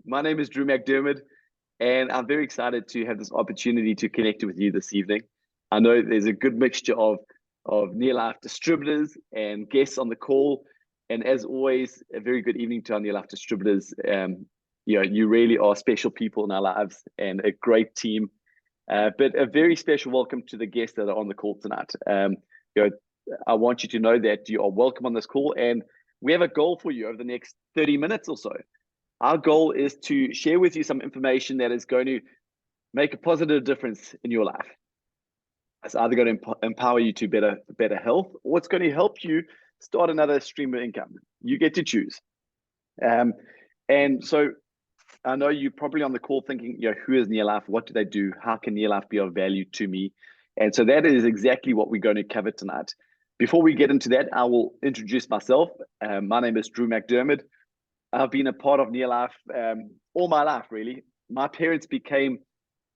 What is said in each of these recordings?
My name is Drew McDermott, and I'm very excited to have this opportunity to connect with you this evening. I know there's a good mixture of Neolife distributors and guests on the call. And as always, a very good evening to our Neolife distributors. You really are special people in our lives and a great team. But a very special welcome to the guests that are on the call tonight. I want you to know that you are welcome on this call, and we have a goal for you over the next 30 minutes or so. Our goal is to share with you some information that is going to make a positive difference in your life. It's either going to empower you to better health, or it's going to help you start another stream of income. You get to choose. And so I know you're probably on the call thinking, who is Neolife? What do they do? How can Neolife be of value to me? And so that is exactly what we're going to cover tonight. Before we get into that, I will introduce myself. My name is Drew McDermott. I've been a part of Neolife all my life, really. My parents became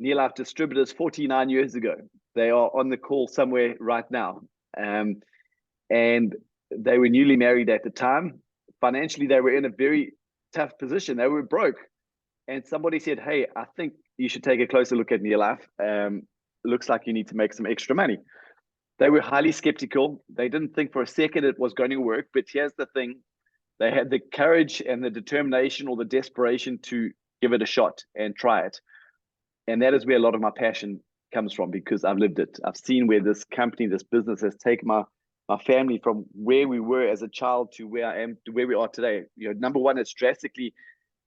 Neolife distributors 49 years ago. They are on the call somewhere right now. And they were newly married at the time. Financially, they were in a very tough position. They were broke. And somebody said, hey, I think you should take a closer look at Neolife. Looks like you need to make some extra money. They were highly skeptical. They didn't think for a second it was going to work. But here's the thing. They had the courage and the determination or the desperation to give it a shot and try it. And that is where a lot of my passion comes from, because I've lived it. I've seen where this company, this business has taken my family from where we were as a child to where I am, to where we are today. Number one, it's drastically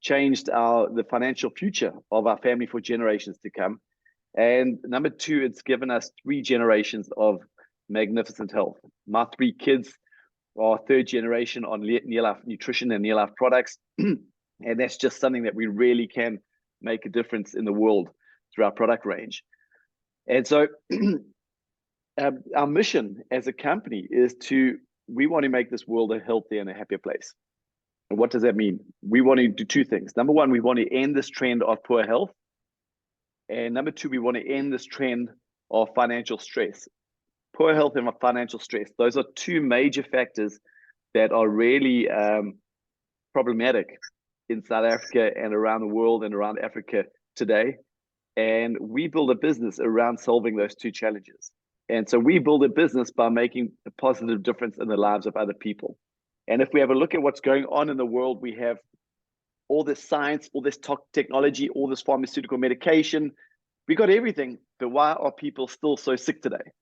changed the financial future of our family for generations to come. And number two, it's given us 3 generations of magnificent health. My 3 kids are 3rd generation on Neolife nutrition and Neolife products. And that's just something that we really can make a difference in the world through our product range. And so our mission as a company is we want to make this world a healthier and a happier place. And what does that mean? We want to do 2 things. Number one, we want to end this trend of poor health. And number 2, we want to end this trend of financial stress. Poor health and financial stress. Those are 2 major factors that are really problematic in South Africa and around the world and around Africa today. And we build a business around solving those 2 challenges. And so we build a business by making a positive difference in the lives of other people. And if we have a look at what's going on in the world, we have all this science, all this technology, all this pharmaceutical medication. We got everything, but why are people still so sick today?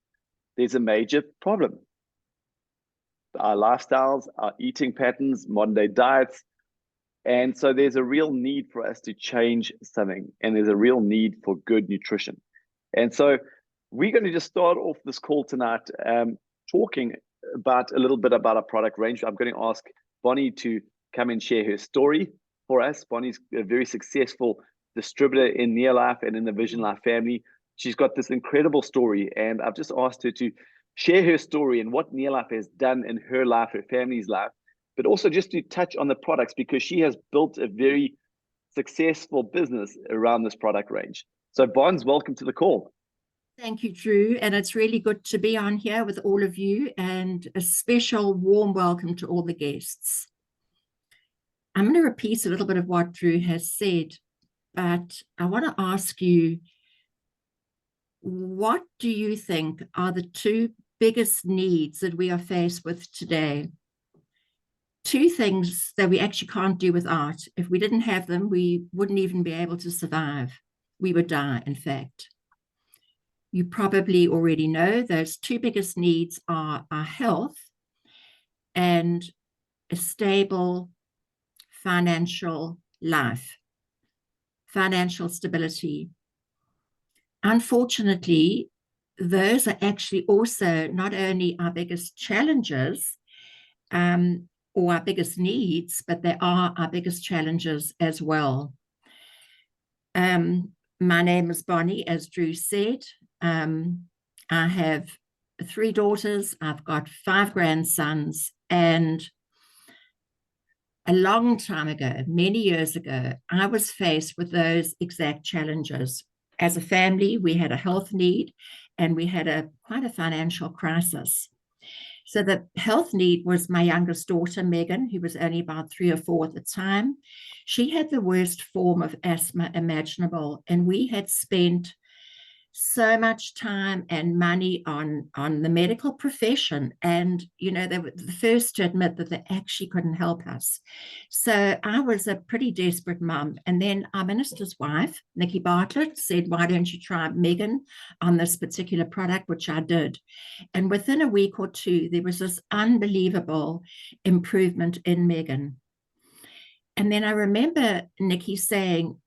There's a major problem. Our lifestyles, our eating patterns, modern day diets. And so there's a real need for us to change something, and there's a real need for good nutrition. And so we're going to just start off this call tonight talking about a little bit about our product range. I'm going to ask Bonnie to come and share her story for us. Bonnie's a very successful distributor in Neolife and in the Vision Life family. She's got this incredible story, and I've just asked her to share her story and what Neolife has done in her life, her family's life, but also just to touch on the products, because she has built a very successful business around this product range. So Bonds, welcome to the call. Thank you, Drew. And it's really good to be on here with all of you, and a special warm welcome to all the guests. I'm going to repeat a little bit of what Drew has said, but I want to ask you, what do you think are the 2 biggest needs that we are faced with today? 2 things that we actually can't do without. If we didn't have them, we wouldn't even be able to survive. We would die, in fact. You probably already know those 2 biggest needs are our health and a stable financial life, financial stability. Unfortunately, those are actually also not only our biggest challenges or our biggest needs, but they are our biggest challenges as well. My name is Bonnie, as Drew said. I have 3 daughters. I've got 5 grandsons, and a long time ago, many years ago, I was faced with those exact challenges. As a family, we had a health need, and we had quite a financial crisis. So the health need was my youngest daughter, Megan, who was only about 3 or 4 at the time. She had the worst form of asthma imaginable, and we had spent so much time and money on the medical profession, and they were the first to admit that they actually couldn't help us. So I was a pretty desperate mum, and then our minister's wife, Nikki Bartlett, said, why don't you try Megan on this particular product, which I did. And within a week or two there was this unbelievable improvement in Megan. And then I remember Nikki saying,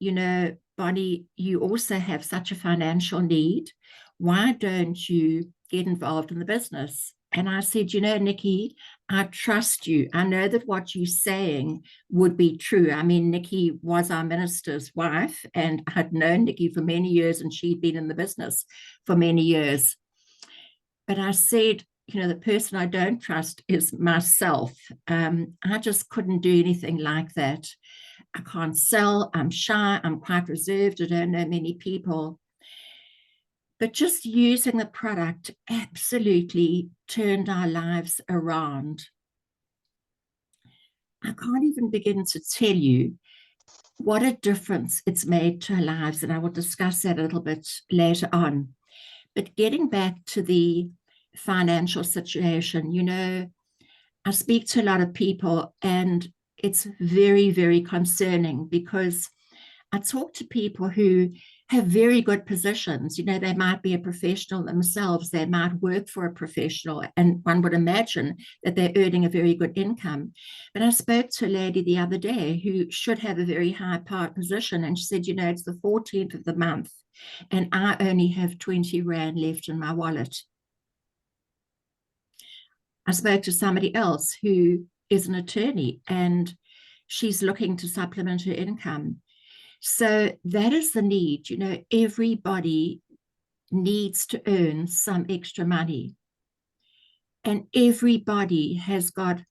Bonnie, you also have such a financial need. Why don't you get involved in the business? And I said, Nikki, I trust you. I know that what you're saying would be true. I mean, Nikki was our minister's wife, and I'd known Nikki for many years, and she'd been in the business for many years. But I said, the person I don't trust is myself. I just couldn't do anything like that. I can't sell, I'm shy, I'm quite reserved, I don't know many people. But just using the product absolutely turned our lives around. I can't even begin to tell you what a difference it's made to our lives, and I will discuss that a little bit later on. But getting back to the financial situation, I speak to a lot of people, and it's very, very concerning, because I talk to people who have very good positions. They might be a professional themselves, they might work for a professional, and one would imagine that they're earning a very good income. But I spoke to a lady the other day who should have a very high powered position, and she said, it's the 14th of the month, and I only have 20 Rand left in my wallet. I spoke to somebody else who is an attorney, and she's looking to supplement her income. So that is the need. Everybody needs to earn some extra money, and everybody has got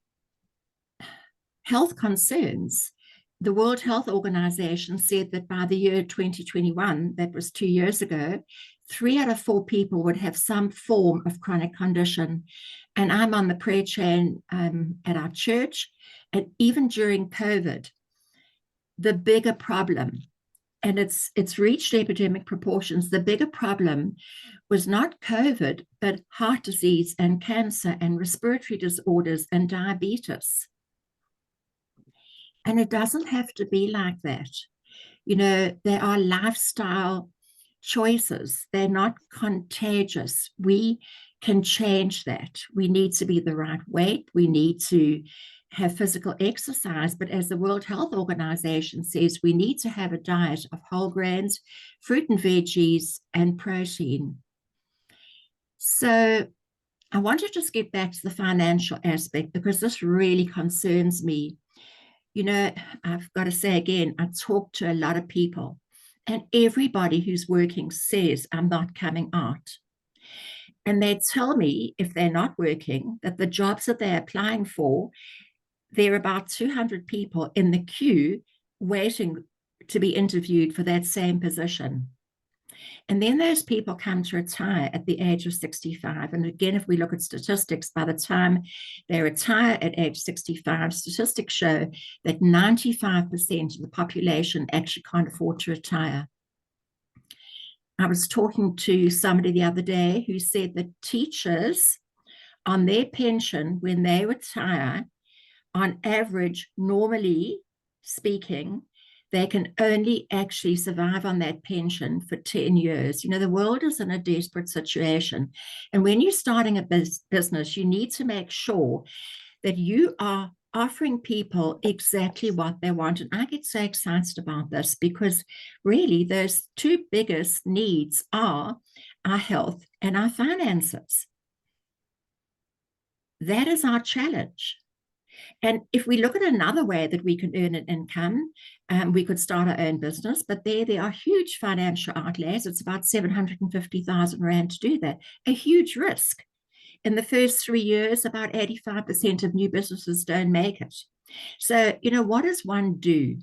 health concerns. The World Health Organization said that by the year 2021, that was 2 years ago, 3 out of 4 people would have some form of chronic condition. And I'm on the prayer chain at our church. And even during COVID, the bigger problem, and it's reached epidemic proportions, the bigger problem was not COVID, but heart disease and cancer and respiratory disorders and diabetes. And it doesn't have to be like that. There are lifestyle choices. They're not contagious. We can change that. We need to be the right weight. We need to have physical exercise. But as the World Health Organization says, we need to have a diet of whole grains, fruit and veggies, and protein. So I want to just get back to the financial aspect, because this really concerns me. I've got to say again, I talk to a lot of people, and everybody who's working says, I'm not coming out. And they tell me, if they're not working, that the jobs that they're applying for, there are about 200 people in the queue waiting to be interviewed for that same position. And then those people come to retire at the age of 65. And again, if we look at statistics, by the time they retire at age 65, statistics show that 95% of the population actually can't afford to retire. I was talking to somebody the other day who said that teachers on their pension, when they retire, on average, normally speaking, they can only actually survive on that pension for 10 years. The world is in a desperate situation. And when you're starting a business, you need to make sure that you are offering people exactly what they want. And I get so excited about this, because really those 2 biggest needs are our health and our finances. That is our challenge. And if we look at another way that we can earn an income, we could start our own business, but there are huge financial outlays. It's about 750,000 Rand to do that, a huge risk. In the first 3 years, about 85% of new businesses don't make it. So, what does one do?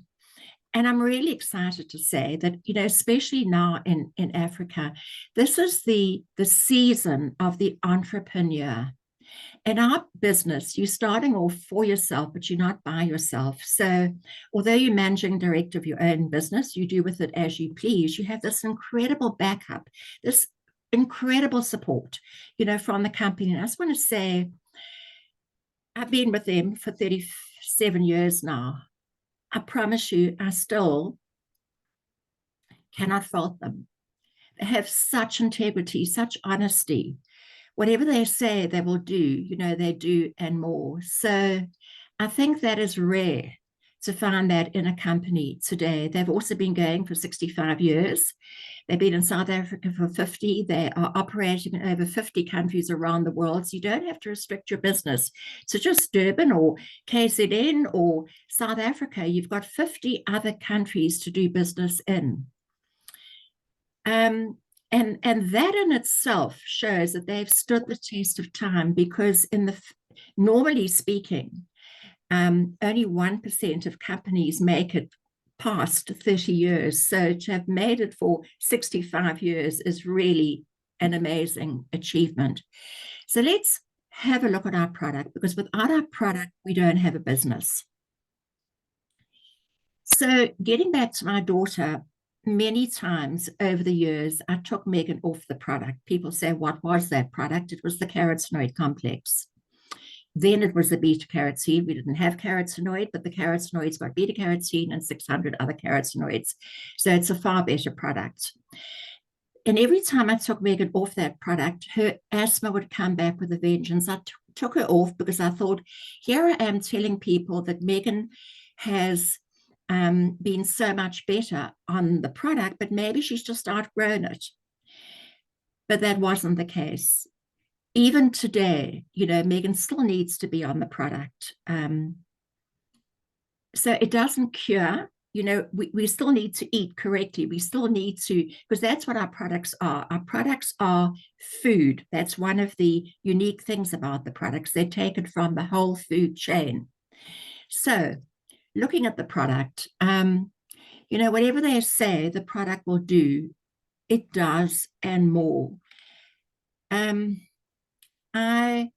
And I'm really excited to say that, especially now in Africa, this is the season of the entrepreneur. In our business, you're starting off for yourself, but you're not by yourself. So although you're managing director of your own business, you do with it as you please, you have this incredible backup, this incredible support, from the company. And I just want to say, I've been with them for 37 years now. I promise you, I still cannot fault them. They have such integrity, such honesty. Whatever they say, they will do, they do and more. So I think that is rare to find that in a company today. They've also been going for 65 years. They've been in South Africa for 50. They are operating in over 50 countries around the world. So you don't have to restrict your business to just Durban or KZN or South Africa. You've got 50 other countries to do business in. And that in itself shows that they've stood the test of time, because normally speaking, only 1% of companies make it past 30 years. So to have made it for 65 years is really an amazing achievement. So let's have a look at our product, because without our product, we don't have a business. So getting back to my daughter, many times over the years, I took Megan off the product. People say, what was that product? It was the carotenoid complex. Then it was the beta-carotene. We didn't have carotenoid, but the carotenoids got beta-carotene and 600 other carotenoids. So it's a far better product. And every time I took Megan off that product, her asthma would come back with a vengeance. I took her off because I thought, here I am telling people that Megan has been so much better on the product, but maybe she's just outgrown it. But that wasn't the case. Even today, Megan still needs to be on the product. So it doesn't cure. We still need to eat correctly. We still need to, because that's what our products are. Our products are food. That's one of the unique things about the products. They're taken from the whole food chain. So looking at the product, whatever they say the product will do, it does and more. I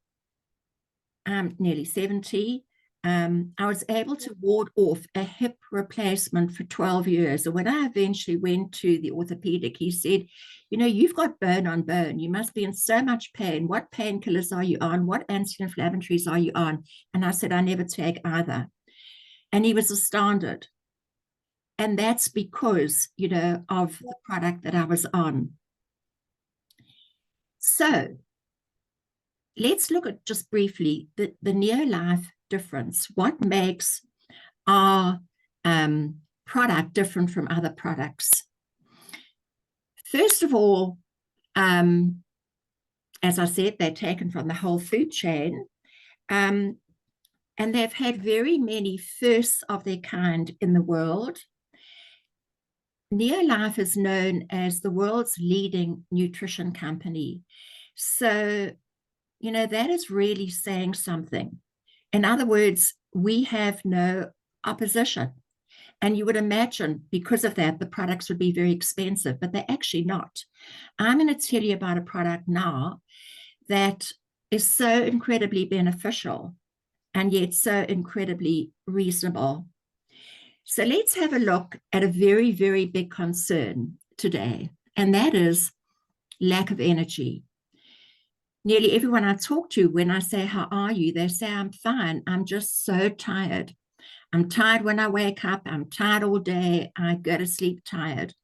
am nearly 70. I was able to ward off a hip replacement for 12 years. And when I eventually went to the orthopedic, he said, you've got bone on bone. You must be in so much pain. What painkillers are you on? What anti-inflammatories are you on? And I said, I never take either. And he was astounded. And that's because, of the product that I was on. So let's look at just briefly the Neolife difference. What makes our product different from other products? First of all, as I said, they're taken from the whole food chain. And they've had very many firsts of their kind in the world. Neolife is known as the world's leading nutrition company. So, that is really saying something. In other words, we have no opposition. And you would imagine because of that, the products would be very expensive, but they're actually not. I'm going to tell you about a product now that is so incredibly beneficial and yet so incredibly reasonable. So let's have a look at a very, very big concern today, and that is lack of energy. Nearly everyone I talk to, when I say, how are you? They say, I'm fine. I'm just so tired. I'm tired when I wake up. I'm tired all day. I go to sleep tired.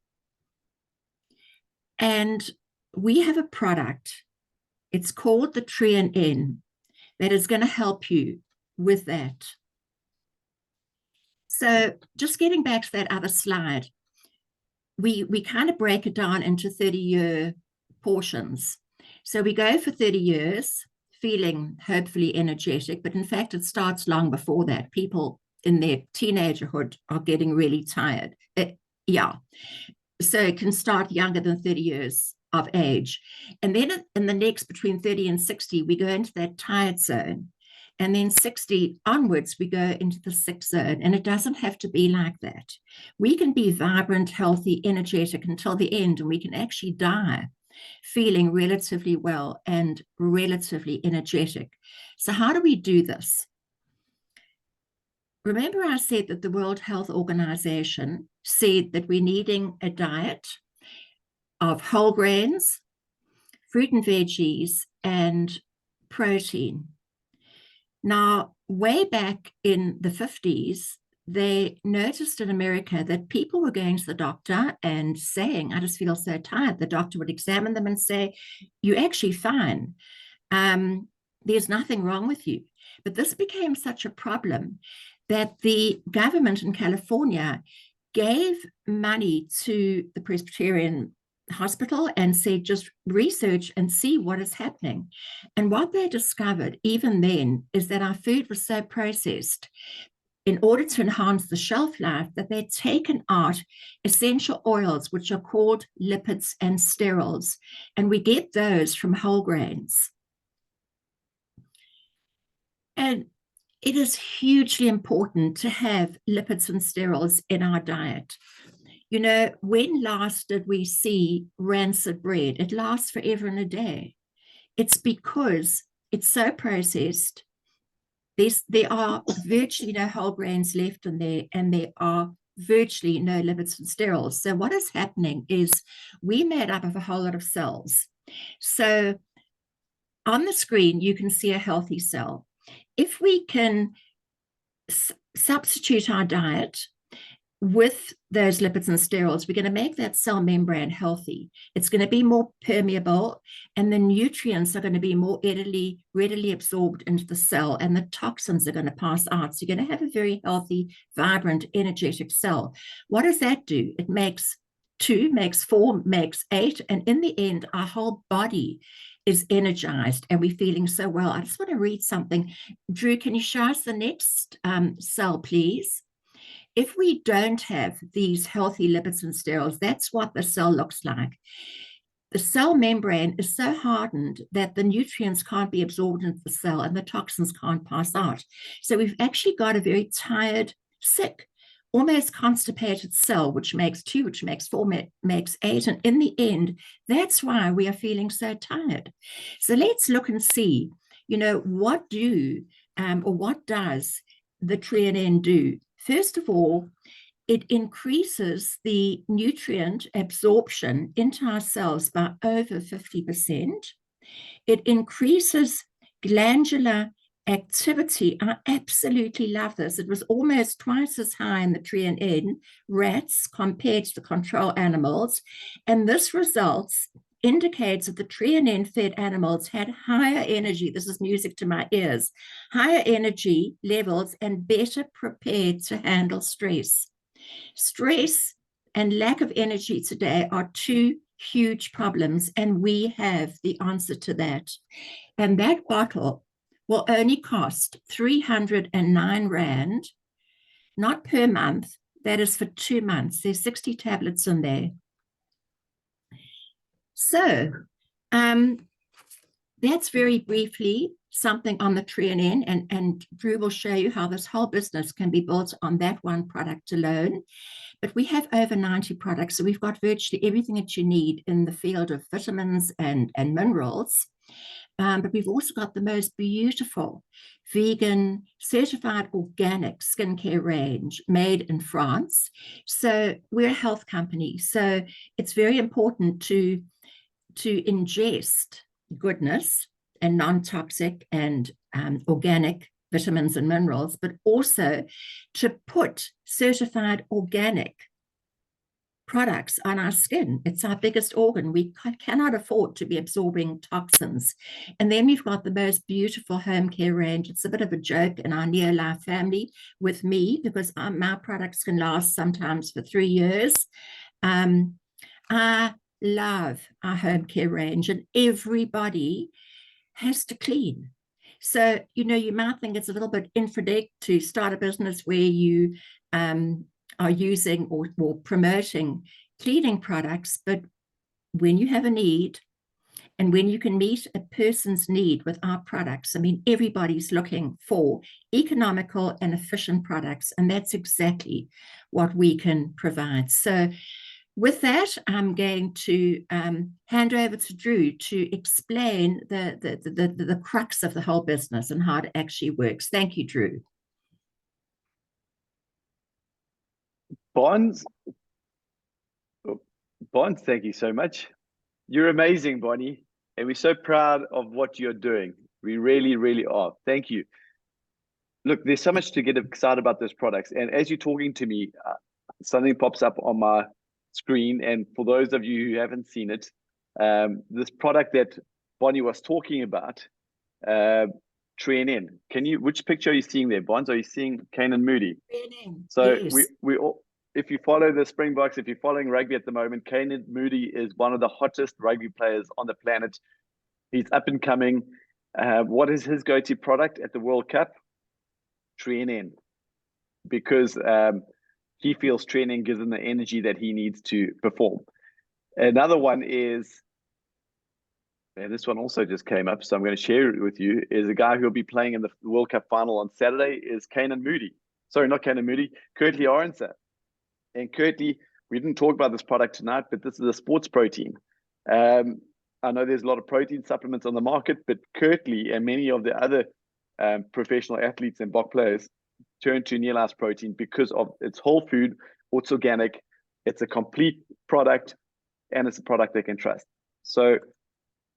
And we have a product. It's called the Tri-N that is going to help you with that. So just getting back to that other slide, we kind of break it down into 30-year portions. So we go for 30 years, feeling hopefully energetic, but in fact, it starts long before that. People in their teenagerhood are getting really tired. So it can start younger than 30 years of age. And then in the next, between 30 and 60, we go into that tired zone. And then 60 onwards, we go into the sick zone. And it doesn't have to be like that. We can be vibrant, healthy, energetic until the end, and we can actually die feeling relatively well and relatively energetic. So how do we do this? Remember I said that the World Health Organization said that we're needing a diet of whole grains, fruit and veggies, and protein. Now, way back in the 50s, they noticed in America that people were going to the doctor and saying, I just feel so tired. The doctor would examine them and say, you're actually fine. There's nothing wrong with you. But this became such a problem that the government in California gave money to the Presbyterian hospital and said, just research and see what is happening. And what they discovered even then is that our food was so processed in order to enhance the shelf life that they'd taken out essential oils, which are called lipids and sterols. And we get those from whole grains. And it is hugely important to have lipids and sterols in our diet. You know, when last did we see rancid bread? It lasts forever and a day. It's because it's so processed. There are virtually no whole grains left in there, and there are virtually no lipids and sterols. So what is happening is we're made up of a whole lot of cells. So on the screen, you can see a healthy cell. If we can substitute our diet with those lipids and sterols, we're going to make that cell membrane healthy. It's going to be more permeable, and the nutrients are going to be more readily absorbed into the cell, and the toxins are going to pass out. So you're going to have a very healthy, vibrant, energetic cell. What does that do? It makes 2, makes 4, makes 8, and in the end, our whole body is energized and we're feeling so well. I just want to read something. Drew, can you show us the next cell, please? If we don't have these healthy lipids and sterols, that's what the cell looks like. The cell membrane is so hardened that the nutrients can't be absorbed into the cell and the toxins can't pass out. So we've actually got a very tired, sick, almost constipated cell, which makes 2, which makes 4, makes 8. And in the end, that's why we are feeling so tired. So let's look and see, you know, what does the TreaNN do? First of all, it increases the nutrient absorption into our cells by over 50%. It increases glandular activity. I absolutely love this. It was almost twice as high in the TreaNN rats compared to the control animals. And this indicates that the TreaNN fed animals had higher energy. This is music to my ears. Higher energy levels and better prepared to handle stress. Stress and lack of energy today are 2 huge problems, and we have the answer to that. And that bottle will only cost 309 Rand, not per month. That is for 2 months. There's 60 tablets in there. So that's very briefly something on the TreaNN, and Drew will show you how this whole business can be built on that one product alone. But we have over 90 products, so we've got virtually everything that you need in the field of vitamins and minerals. But we've also got the most beautiful vegan, certified organic skincare range made in France. So we're a health company. So it's very important to ingest goodness and non-toxic and organic vitamins and minerals, but also to put certified organic products on our skin. It's our biggest organ. We cannot afford to be absorbing toxins. And then we've got the most beautiful home care range. It's a bit of a joke in our Neolife family with me, because my products can last sometimes for 3 years. I love our home care range, and everybody has to clean. So, you know, you might think it's a little bit infidel to start a business where you are using or promoting cleaning products, but when you have a need and when you can meet a person's need with our products, I mean, everybody's looking for economical and efficient products, and that's exactly what we can provide. So With that, I'm going to hand over to Drew to explain the crux of the whole business and how it actually works. Thank you, Drew. Bonds, thank you so much. You're amazing, Bonnie, and we're so proud of what you're doing. We really, really are. Thank you. Look, there's so much to get excited about those products. And as you're talking to me, something pops up on my screen. And for those of you who haven't seen it, this product that Bonnie was talking about, TreeNN. Which picture are you seeing there, Bonds? Are you seeing Kane and Moody? TreeNN. So yes. we all, if you follow the Springboks, if you're following rugby at the moment, Kane Moody is one of the hottest rugby players on the planet. He's up and coming. What is his go-to product at the World Cup? TreeNN, because he feels training gives him the energy that he needs to perform. Another one is, and this one also just came up, so I'm going to share it with you, is a guy who will be playing in the World Cup final on Saturday is Kane Moody. Sorry, not Kane Moody, Kurtley Arendse. And Kurtley, we didn't talk about this product tonight, but this is a sports protein. I know there's a lot of protein supplements on the market, but Kurtley and many of the other professional athletes and BOK players turn to Neolife protein because of its whole food, it's organic, it's a complete product, and it's a product they can trust. So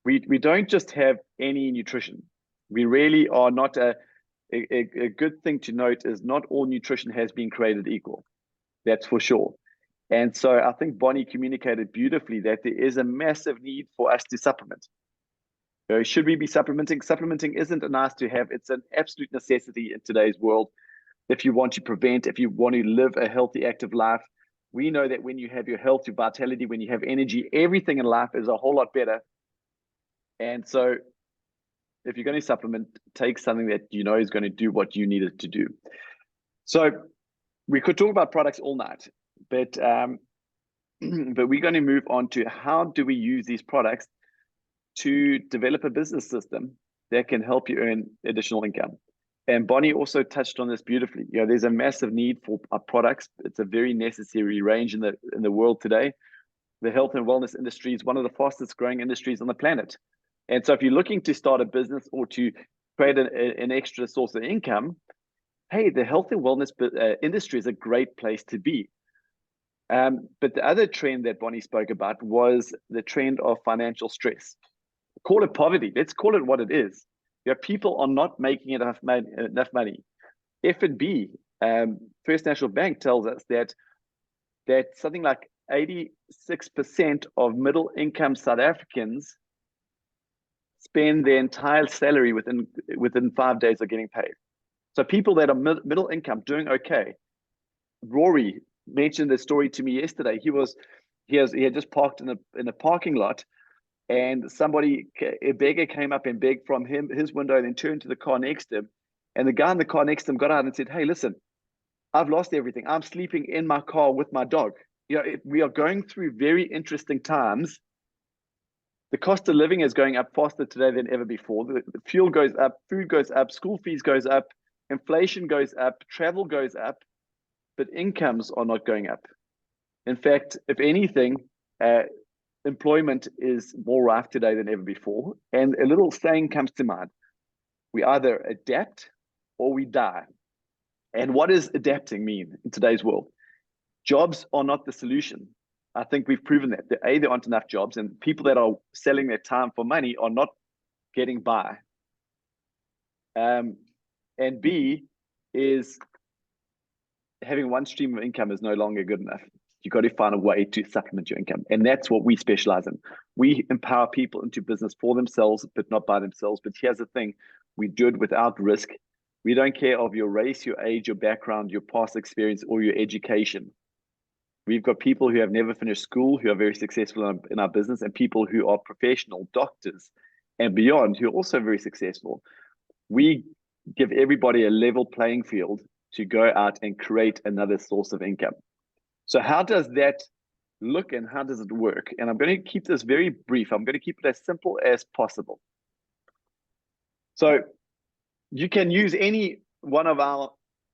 we don't just have any nutrition. We really are not a good thing to note is not all nutrition has been created equal. That's for sure. And so I think Bonnie communicated beautifully that there is a massive need for us to supplement. Should we be supplementing? Supplementing isn't a nice to have. It's an absolute necessity in today's world. If you want to prevent, if you want to live a healthy, active life, we know that when you have your health, your vitality, when you have energy, everything in life is a whole lot better. And so if you're going to supplement, take something that you know is going to do what you need it to do. So we could talk about products all night, but we're going to move on to how do we use these products to develop a business system that can help you earn additional income. And Bonnie also touched on this beautifully. You know, there's a massive need for our products. It's a very necessary range in the world today. The health and wellness industry is one of the fastest growing industries on the planet. And so if you're looking to start a business or to create an extra source of income, hey, the health and wellness industry is a great place to be. But the other trend that Bonnie spoke about was the trend of financial stress. Call it poverty. Let's call it what it is. People are not making enough money. FNB, First National Bank, tells us that something like 86% of middle income South Africans spend their entire salary within 5 days of getting paid. So people that are middle income doing okay. Rory mentioned the story to me yesterday. He had just parked in a parking lot, and a beggar came up and begged from his window, and then turned to the car next to him. And the guy in the car next to him got out and said, "Hey, listen, I've lost everything. I'm sleeping in my car with my dog." You know, we are going through very interesting times. The cost of living is going up faster today than ever before. The fuel goes up, food goes up, school fees goes up, inflation goes up, travel goes up, but incomes are not going up. In fact, if anything, employment is more rife today than ever before. And a little saying comes to mind: we either adapt or we die. And what does adapting mean in today's world? Jobs are not the solution. I think we've proven that. There aren't enough jobs, and people that are selling their time for money are not getting by. And B is having one stream of income is no longer good enough. You've got to find a way to supplement your income. And that's what we specialize in. We empower people into business for themselves, but not by themselves. But here's the thing: we do it without risk. We don't care of your race, your age, your background, your past experience, or your education. We've got people who have never finished school who are very successful in our business, and people who are professional doctors and beyond who are also very successful. We give everybody a level playing field to go out and create another source of income. So how does that look and how does it work? And I'm going to keep this very brief. I'm going to keep it as simple as possible. So you can use any one of our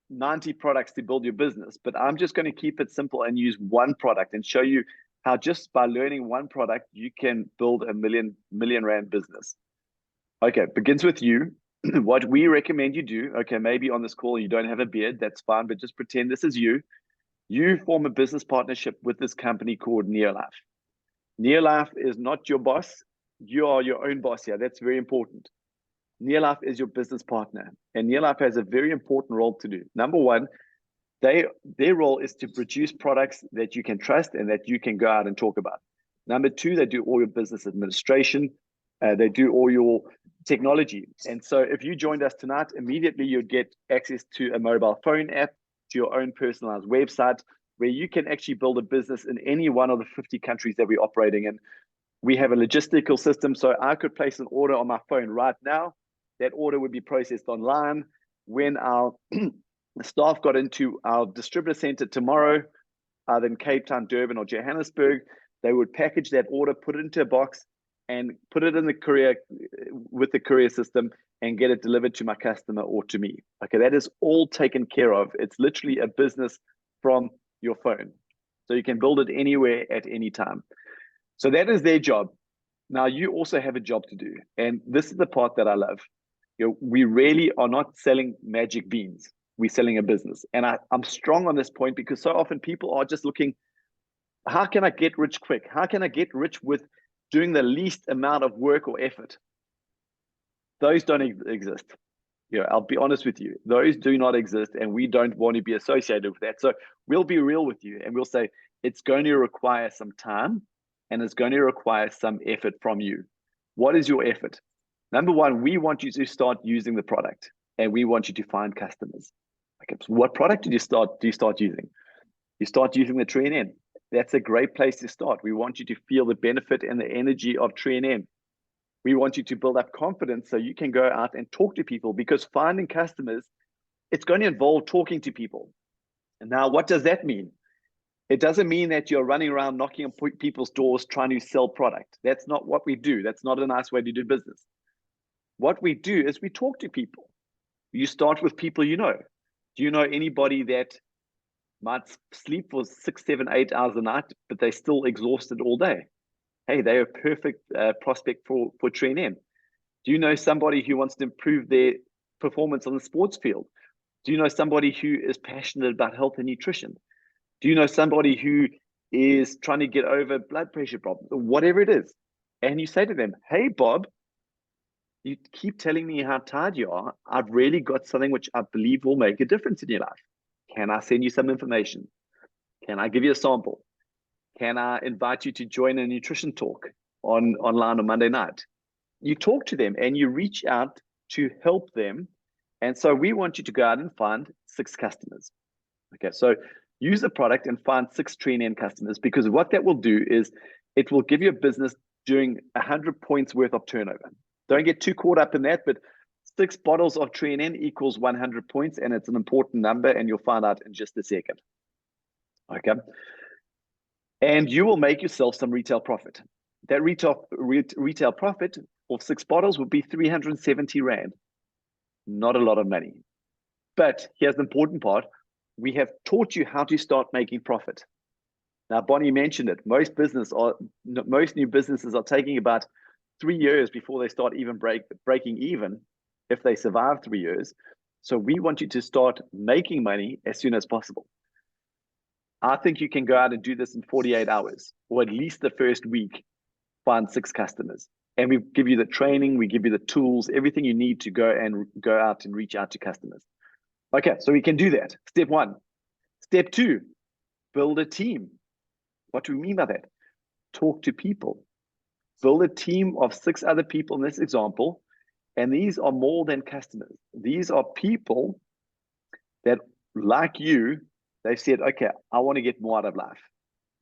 90 products to build your business, but I'm just going to keep it simple and use one product and show you how just by learning one product, you can build a million rand business. Okay, begins with you. What we recommend you do, okay, maybe on this call you don't have a beard, that's fine, but just pretend this is you. You form a business partnership with this company called Neolife. Neolife is not your boss. You are your own boss here. That's very important. Neolife is your business partner, and Neolife has a very important role to do. Number one, their role is to produce products that you can trust and that you can go out and talk about. Number two, they do all your business administration. They do all your technology. And so if you joined us tonight, immediately you'd get access to a mobile phone app, to your own personalized website, where you can actually build a business in any one of the 50 countries that we're operating in. We have a logistical system, so I could place an order on my phone right now. That order would be processed online. When our staff got into our distributor center tomorrow, either in Cape Town, Durban, or Johannesburg, they would package that order, put it into a box, and put it in the courier with the courier system and get it delivered to my customer or to me. Okay, that is all taken care of. It's literally a business from your phone. So you can build it anywhere at any time. So that is their job. Now you also have a job to do. And this is the part that I love. We really are not selling magic beans. We're selling a business. And I'm strong on this point because so often people are just looking, how can I get rich quick? How can I get rich with doing the least amount of work or effort? Those don't exist. I'll be honest with you. Those do not exist, and we don't want to be associated with that. So we'll be real with you, and we'll say it's going to require some time, and it's going to require some effort from you. What is your effort? Number one, we want you to start using the product, and we want you to find customers. Okay, so what product do you start using? You start using the TreeNN. That's a great place to start. We want you to feel the benefit and the energy of TreeNN. We want you to build up confidence so you can go out and talk to people, because finding customers, it's going to involve talking to people. And now, what does that mean? It doesn't mean that you're running around knocking on people's doors trying to sell product. That's not what we do. That's not a nice way to do business. What we do is we talk to people. You start with people you know. Do you know anybody that might sleep for 6, 7, 8 hours a night, but they're still exhausted all day? Hey, they're a perfect prospect for TreeNN. Do you know somebody who wants to improve their performance on the sports field? Do you know somebody who is passionate about health and nutrition? Do you know somebody who is trying to get over blood pressure problems, or whatever it is? And you say to them, hey, Bob, you keep telling me how tired you are. I've really got something which I believe will make a difference in your life. Can I send you some information? Can I give you a sample? Can I invite you to join a nutrition talk online on Monday night? You talk to them and you reach out to help them. And so we want you to go out and find 6 customers. Okay, so use the product and find 6 TreeNN customers, because what that will do is it will give you a business doing 100 points worth of turnover. Don't get too caught up in that, but 6 bottles of TreeNN equals 100 points, and it's an important number, and you'll find out in just a second. Okay. And you will make yourself some retail profit. That retail profit of 6 bottles would be 370 Rand. Not a lot of money. But here's the important part. We have taught you how to start making profit. Now, Bonnie mentioned it. Most new businesses are taking about 3 years before they start even breaking even, if they survive 3 years. So we want you to start making money as soon as possible. I think you can go out and do this in 48 hours, or at least the first week, find 6 customers. And we give you the training, we give you the tools, everything you need to go out and reach out to customers. Okay, so we can do that. Step 1. Step 2, build a team. What do we mean by that? Talk to people. Build a team of 6 other people in this example. And these are more than customers. These are people that, like you, they've said, okay, I want to get more out of life.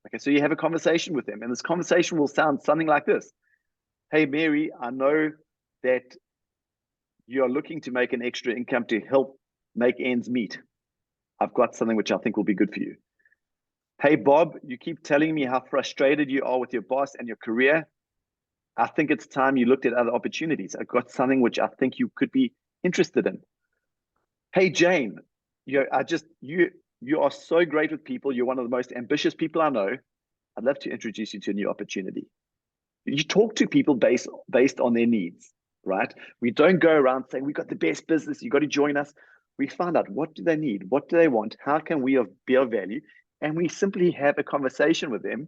Okay, so you have a conversation with them, and this conversation will sound something like this. Hey, Mary, I know that you're looking to make an extra income to help make ends meet. I've got something which I think will be good for you. Hey, Bob, you keep telling me how frustrated you are with your boss and your career. I think it's time you looked at other opportunities. I've got something which I think you could be interested in. Hey, Jane, you are so great with people. You're one of the most ambitious people I know. I'd love to introduce you to a new opportunity. You talk to people based on their needs, right? We don't go around saying, we got the best business, you got to join us. We find out, what do they need? What do they want? How can we be of value? And we simply have a conversation with them.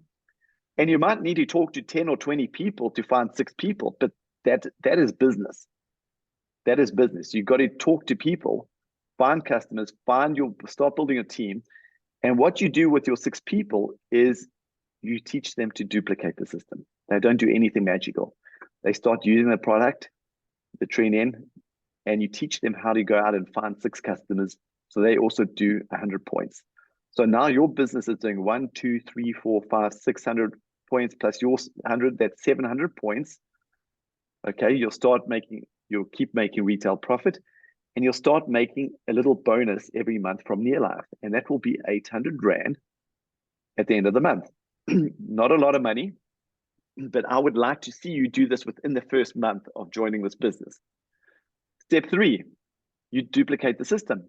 And you might need to talk to 10 or 20 people to find 6 people, but that is business. That is business. You've got to talk to people, find customers, start building a team. And what you do with your 6 people is you teach them to duplicate the system. They don't do anything magical. They start using the product, the train in, and you teach them how to go out and find 6 customers. So they also do 100 points. So now your business is doing 1, 2, 3, 4, 5, 600 points plus your 100, that's 700 points. Okay, you'll keep making retail profit, and you'll start making a little bonus every month from Nearlife. And that will be 800 Rand at the end of the month. Not a lot of money, but I would like to see you do this within the first month of joining this business. Step 3, you duplicate the system.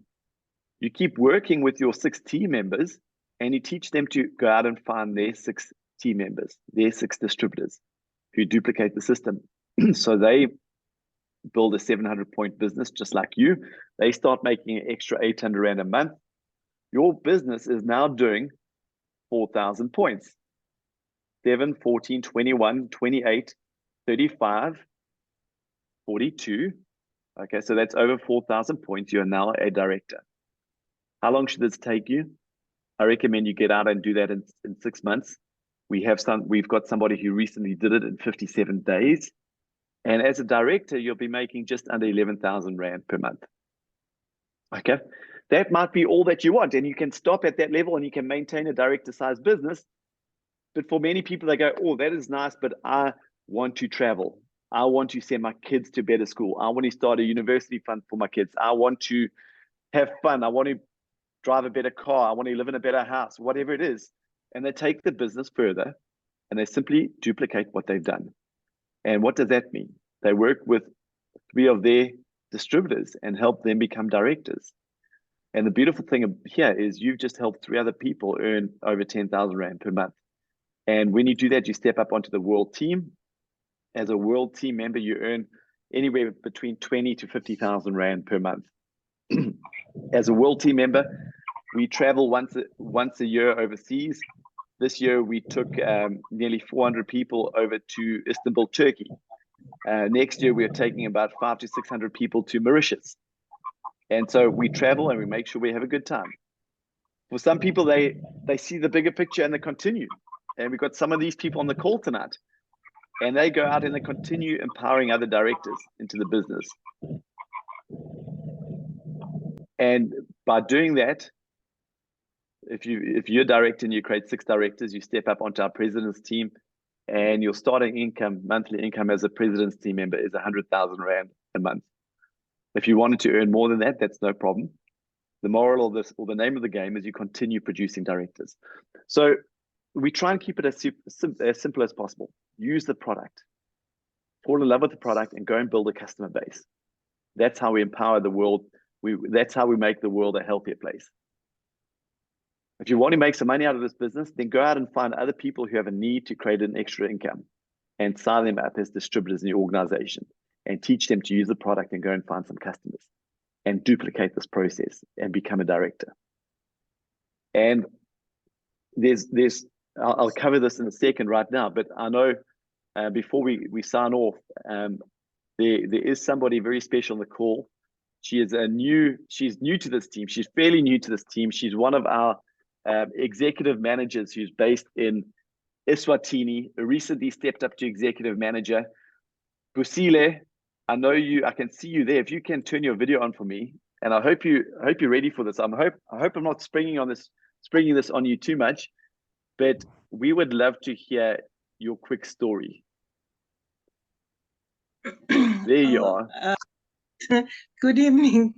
You keep working with your 6 team members, and you teach them to go out and find their 6 team members, their 6 distributors who duplicate the system. So they build a 700-point business just like you. They start making an extra 800 Rand a month. Your business is now doing 4,000 points. 7, 14, 21, 28, 35, 42. Okay, so that's over 4,000 points. You're now a director. How long should this take you? I recommend you get out and do that in 6 months. We've got somebody who recently did it in 57 days. And as a director, you'll be making just under 11,000 Rand per month. Okay, that might be all that you want. And you can stop at that level and you can maintain a director-sized business. But for many people, they go, oh, that is nice, but I want to travel. I want to send my kids to better school. I want to start a university fund for my kids. I want to have fun. I want to drive a better car. I want to live in a better house, whatever it is. And they take the business further and they simply duplicate what they've done. And what does that mean? They work with 3 of their distributors and help them become directors. And the beautiful thing here is you've just helped 3 other people earn over 10,000 Rand per month. And when you do that, you step up onto the world team. As a world team member, you earn anywhere between 20 to 50,000 Rand per month. As a world team member, we travel once a year overseas. This year, we took nearly 400 people over to Istanbul, Turkey. Next year, we're taking about 500 to 600 people to Mauritius. And so we travel and we make sure we have a good time. For some people, they see the bigger picture and they continue. And we've got some of these people on the call tonight. And they go out and they continue empowering other directors into the business. And by doing that, if you're a director and you create 6 directors, you step up onto our president's team, and your starting income, monthly income as a president's team member is 100,000 Rand a month. If you wanted to earn more than that, that's no problem. The moral of this, or the name of the game, is you continue producing directors. So we try and keep it as simple as possible. Use the product, fall in love with the product, and go and build a customer base. That's how we empower the world. That's how we make the world a healthier place. If you want to make some money out of this business, then go out and find other people who have a need to create an extra income and sign them up as distributors in your organization and teach them to use the product and go and find some customers and duplicate this process and become a director. And I'll cover this in a second right now, but I know before we sign off, there is somebody very special on the call. She's new to this team. She's fairly new to this team. She's one of our executive managers who's based in Eswatini, recently stepped up to executive manager. Busile, I know you. I can see you there. If you can turn your video on for me, and I hope you're ready for this. I hope I'm not springing this on you too much, but we would love to hear your quick story. There you are. Good evening.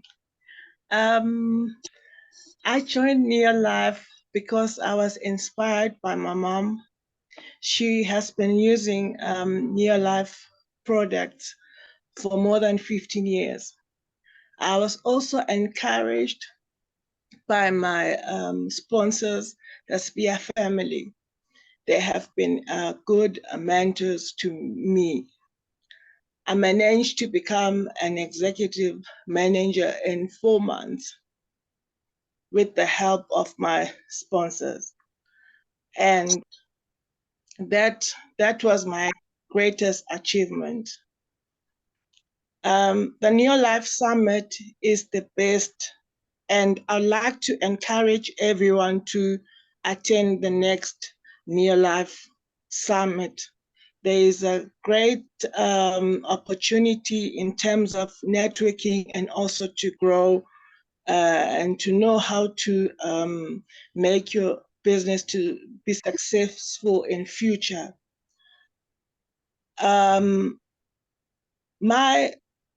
I joined Nearlife because I was inspired by my mom. She has been using Nearlife products for more than 15 years. I was also encouraged by my sponsors, the Spear family. They have been good mentors to me. I managed to become an executive manager in 4 months with the help of my sponsors. And that was my greatest achievement. The Neolife Summit is the best, and I'd like to encourage everyone to attend the next Neolife Summit. There is a great opportunity in terms of networking and also to grow and to know how to make your business to be successful in future. My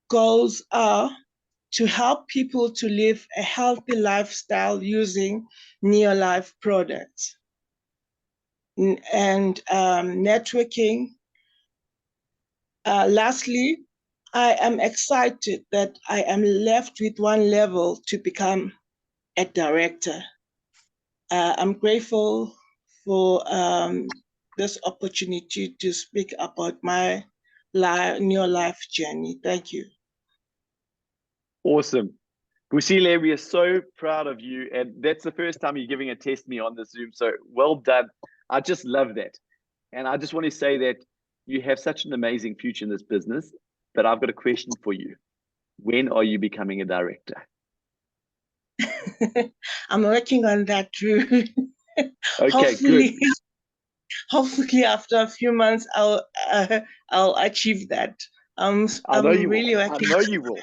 goals are to help people to live a healthy lifestyle using Neolife products and networking. Lastly, I am excited that I am left with one level to become a director. I'm grateful for this opportunity to speak about my Neolife journey. Thank you. Awesome. Busile, we are so proud of you. And that's the first time you're giving a testimony on the Zoom. So well done. I just love that. And I just want to say that you have such an amazing future in this business. But I've got a question for you. When are you becoming a director? I'm working on that too. Okay, good. Hopefully after a few months, I'll achieve that. I'm really working. I know you will.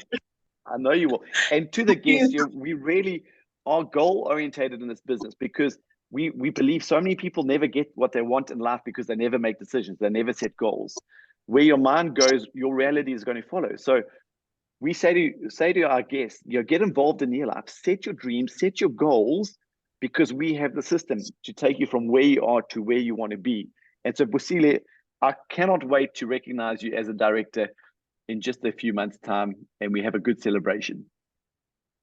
I know you will. And to the guests, we really are goal orientated in this business because we believe so many people never get what they want in life because they never make decisions. They never set goals. Where your mind goes, your reality is going to follow. So we say to our guests, get involved in your life, set your dreams, set your goals, because we have the system to take you from where you are to where you want to be. And so Busile, I cannot wait to recognize you as a director in just a few months' time, and we have a good celebration.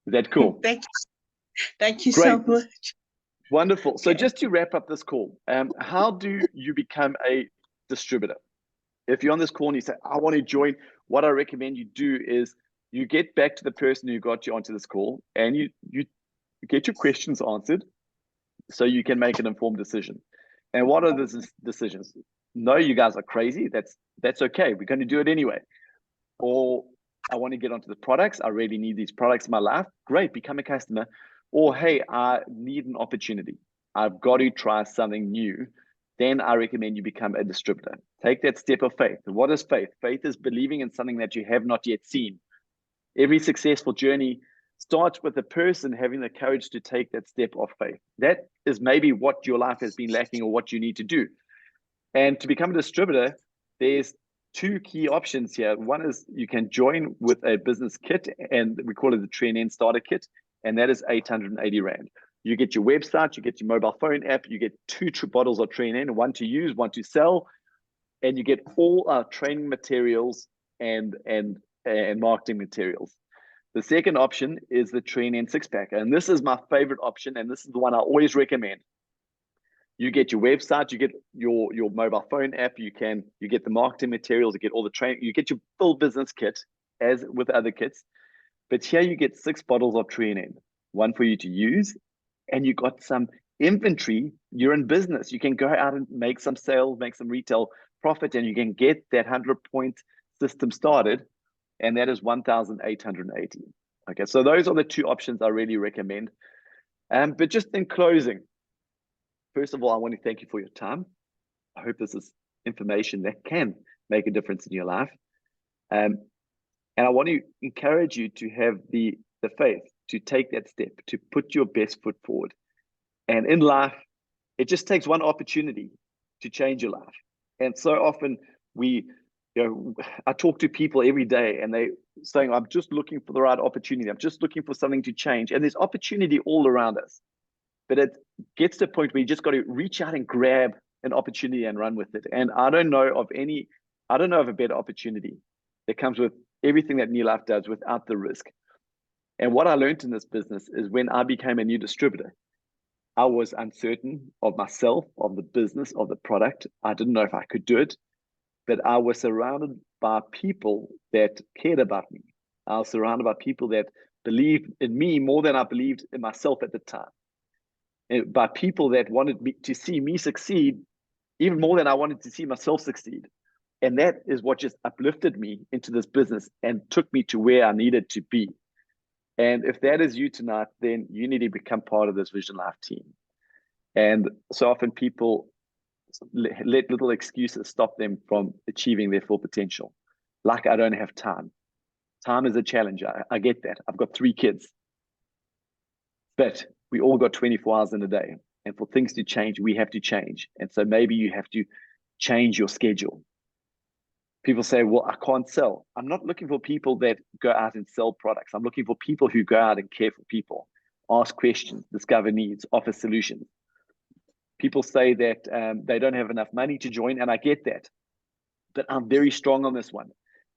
Is that cool? Thank you. Thank you Great. so much. Wonderful. So just to wrap up this call, how do you become a distributor? If you're on this call and you say, I want to join, what I recommend you do is you get back to the person who got you onto this call and you get your questions answered so you can make an informed decision. And what are the decisions? No, you guys are crazy. That's okay. We're going to do it anyway. Or I want to get onto the products. I really need these products in my life. Great, become a customer. Or hey, I need an opportunity. I've got to try something new. Then I recommend you become a distributor. Take that step of faith. What is faith? Faith is believing in something that you have not yet seen. Every successful journey starts with a person having the courage to take that step of faith. That is maybe what your life has been lacking or what you need to do. And to become a distributor, there's two key options here. One is you can join with a business kit, and we call it the TrainN Starter Kit, and that is 880 Rand. You get your website, you get your mobile phone app, you get 2 bottles of TrainN, one to use, one to sell, and you get all our training materials and marketing materials. The second option is the TrainN 6-pack, and this is my favorite option, and this is the one I always recommend. You get your website, you get your mobile phone app, you get the marketing materials, you get all the training, you get your full business kit as with other kits. But here you get 6 bottles of TrainN, one for you to use, and you got some inventory. You're in business. You can go out and make some sales, make some retail profit, and you can get that 100-point system started, and that is 1,880. Okay, so those are the 2 options I really recommend. But just in closing, first of all, I want to thank you for your time. I hope this is information that can make a difference in your life. And I want to encourage you to have the faith to take that step, to put your best foot forward. And in life, it just takes one opportunity to change your life. And so often I talk to people every day and they saying, I'm just looking for the right opportunity. I'm just looking for something to change. And there's opportunity all around us. But it gets to a point where you just got to reach out and grab an opportunity and run with it. And I don't know of a better opportunity that comes with everything that Neolife does without the risk. And what I learned in this business is when I became a new distributor, I was uncertain of myself, of the business, of the product. I didn't know if I could do it, but I was surrounded by people that cared about me. I was surrounded by people that believed in me more than I believed in myself at the time. And by people that wanted me to see me succeed even more than I wanted to see myself succeed. And that is what just uplifted me into this business and took me to where I needed to be. And if that is you tonight, then you need to become part of this Vision Life team. And so often people let little excuses stop them from achieving their full potential. Like, I don't have time. Time is a challenge. I get that. I've got 3 kids. But we all got 24 hours in a day. And for things to change, we have to change. And so maybe you have to change your schedule. People say, well, I can't sell. I'm not looking for people that go out and sell products. I'm looking for people who go out and care for people, ask questions, discover needs, offer solutions. People say that they don't have enough money to join, and I get that. But I'm very strong on this one.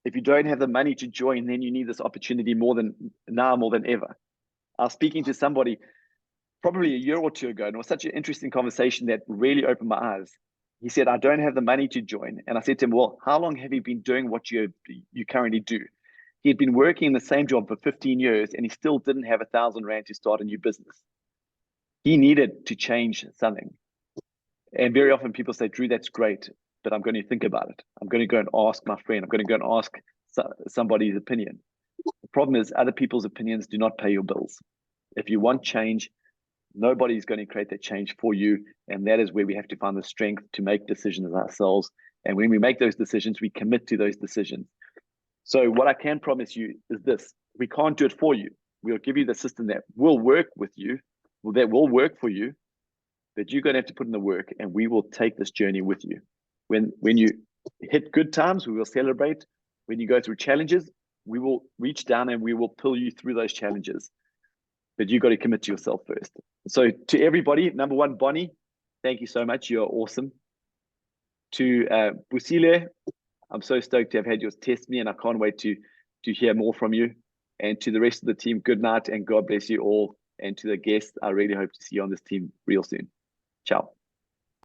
If you don't have the money to join, then you need this opportunity more than ever. I was speaking to somebody probably a year or 2 ago, and it was such an interesting conversation that really opened my eyes. He said, I don't have the money to join. And I said to him, well, how long have you been doing what you currently do? He had been working in the same job for 15 years, and he still didn't have 1,000 Rand to start a new business. He needed to change something. And very often people say, Drew, that's great, but I'm going to think about it. I'm going to go and ask my friend. I'm going to go and ask somebody's opinion. The problem is other people's opinions do not pay your bills. If you want change, nobody's going to create that change for you. And that is where we have to find the strength to make decisions ourselves. And when we make those decisions, we commit to those decisions. So what I can promise you is this: we can't do it for you. We'll give you the system that will work with you, that will work for you, but you're going to have to put in the work, and we will take this journey with you. When you hit good times, we will celebrate. When you go through challenges, we will reach down and we will pull you through those challenges. But you got to commit to yourself first. So to everybody, number one, Bonnie, thank you so much. You're awesome. To Busile, I'm so stoked to have had yours test me, and I can't wait to hear more from you. And to the rest of the team, good night and God bless you all. And to the guests, I really hope to see you on this team real soon. Ciao.